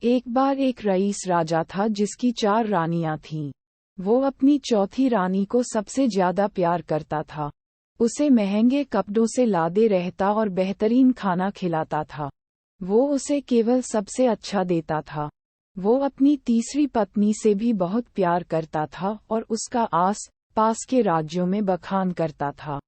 एक बार एक रईस राजा था जिसकी 4 रानियां थीं। वो अपनी चौथी रानी को सबसे ज्यादा प्यार करता था। उसे महंगे कपड़ों से लादे रहता और बेहतरीन खाना खिलाता था। वो उसे केवल सबसे अच्छा देता था। वो अपनी तीसरी पत्नी से भी बहुत प्यार करता था और उसका आस पास के राज्यों में बखान करता था।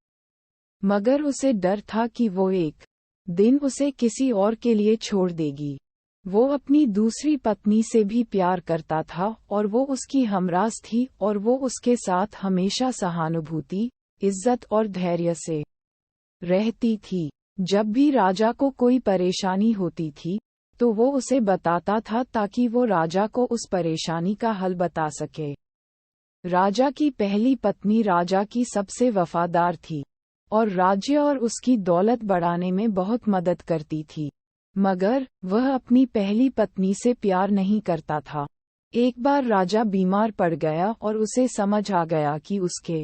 मगर उसे डर था कि वो एक दिन उसे किसी और के लिए छोड़ देगी। वो अपनी दूसरी पत्नी से भी प्यार करता था और वो उसकी हमराज थी और वो उसके साथ हमेशा सहानुभूति, इज्जत और धैर्य से रहती थी। जब भी राजा को कोई परेशानी होती थी, तो वो उसे बताता था ताकि वो राजा को उस परेशानी का हल बता सके। राजा की पहली पत्नी राजा की सबसे वफादार थी और राज्य और उसकी दौलत बढ़ाने में बहुत मदद करती थी। मगर वह अपनी पहली पत्नी से प्यार नहीं करता था। एक बार राजा बीमार पड़ गया और उसे समझ आ गया कि उसके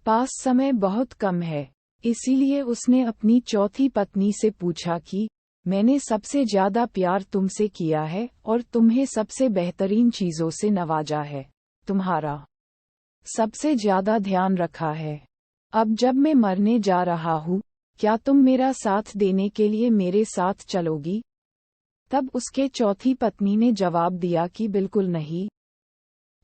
पास समय बहुत कम है। इसीलिए उसने अपनी चौथी पत्नी से पूछा कि मैंने सबसे ज्यादा प्यार तुमसे किया है और तुम्हें सबसे बेहतरीन चीजों से नवाजा है, तुम्हारा सबसे ज्यादा ध्यान रखा है। अब जब मैं मरने जा रहा हूँ, क्या तुम मेरा साथ देने के लिए मेरे साथ चलोगी? तब उसके चौथी पत्नी ने जवाब दिया कि बिल्कुल नहीं।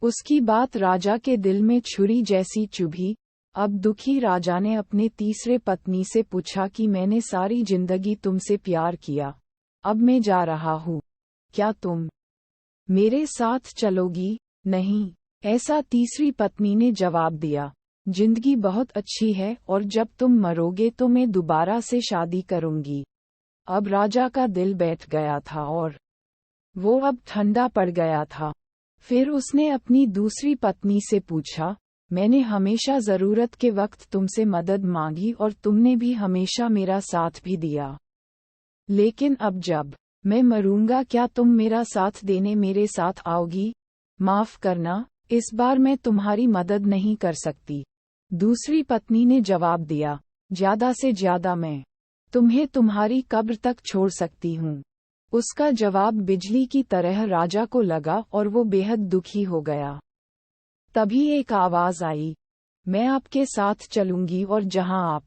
उसकी बात राजा के दिल में छुरी जैसी चुभी। अब दुखी राजा ने अपने तीसरे पत्नी से पूछा कि मैंने सारी जिंदगी तुमसे प्यार किया, अब मैं जा रहा हूँ, क्या तुम मेरे साथ चलोगी? नहीं, ऐसा तीसरी पत्नी ने जवाब दिया। जिंदगी बहुत अच्छी है और जब तुम मरोगे तो मैं दोबारा से शादी करूंगी। अब राजा का दिल बैठ गया था और वो अब ठंडा पड़ गया था। फिर उसने अपनी दूसरी पत्नी से पूछा, मैंने हमेशा जरूरत के वक्त तुमसे मदद मांगी और तुमने भी हमेशा मेरा साथ भी दिया। लेकिन अब जब मैं मरूंगा, क्या तुम मेरा साथ देने मेरे साथ आओगी? माफ करना, इस बार मैं तुम्हारी मदद नहीं कर सकती। दूसरी पत्नी ने जवाब दिया, ज्यादा से ज्यादा मैं तुम्हें तुम्हारी कब्र तक छोड़ सकती हूँ। उसका जवाब बिजली की तरह राजा को लगा और वो बेहद दुखी हो गया। तभी एक आवाज आई, मैं आपके साथ चलूंगी और जहां आप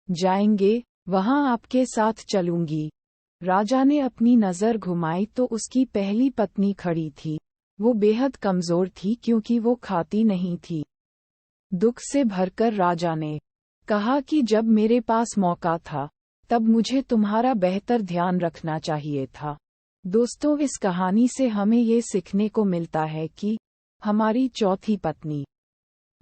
जाएंगे वहां आपके साथ चलूंगी। राजा ने अपनी नजर घुमाई तो उसकी पहली पत्नी खड़ी थी। वो बेहद कमजोर थी क्योंकि वो खाती नहीं थी। दुख से भरकर राजा ने कहा कि जब मेरे पास मौका था तब मुझे तुम्हारा बेहतर ध्यान रखना चाहिए था। दोस्तों, इस कहानी से हमें ये सीखने को मिलता है कि हमारी चौथी पत्नी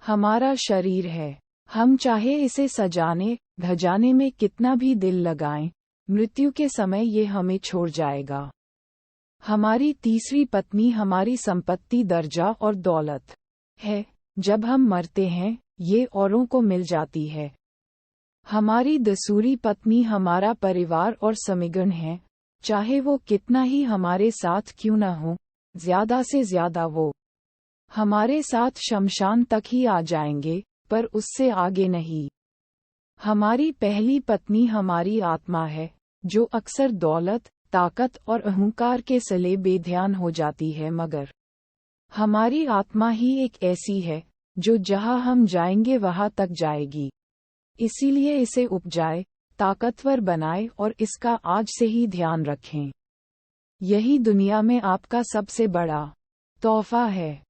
हमारा शरीर है। हम चाहे इसे सजाने धजाने में कितना भी दिल लगाएं, मृत्यु के समय ये हमें छोड़ जाएगा। हमारी तीसरी पत्नी हमारी संपत्ति, दर्जा और दौलत है। जब हम मरते हैं, ये औरों को मिल जाती है। हमारी दूसरी पत्नी हमारा परिवार और समीकरण है। चाहे वो कितना ही हमारे साथ क्यों न हो, ज्यादा से ज्यादा वो हमारे साथ शमशान तक ही आ जाएंगे, पर उससे आगे नहीं। हमारी पहली पत्नी हमारी आत्मा है, जो अक्सर दौलत, ताकत और अहंकार के सले बेध्यान हो जाती है। मगर हमारी आत्मा ही एक ऐसी है जो जहां हम जाएंगे वहां तक जाएगी। इसीलिए इसे उपजाए, ताकतवर बनाए और इसका आज से ही ध्यान रखें। यही दुनिया में आपका सबसे बड़ा तोहफा है।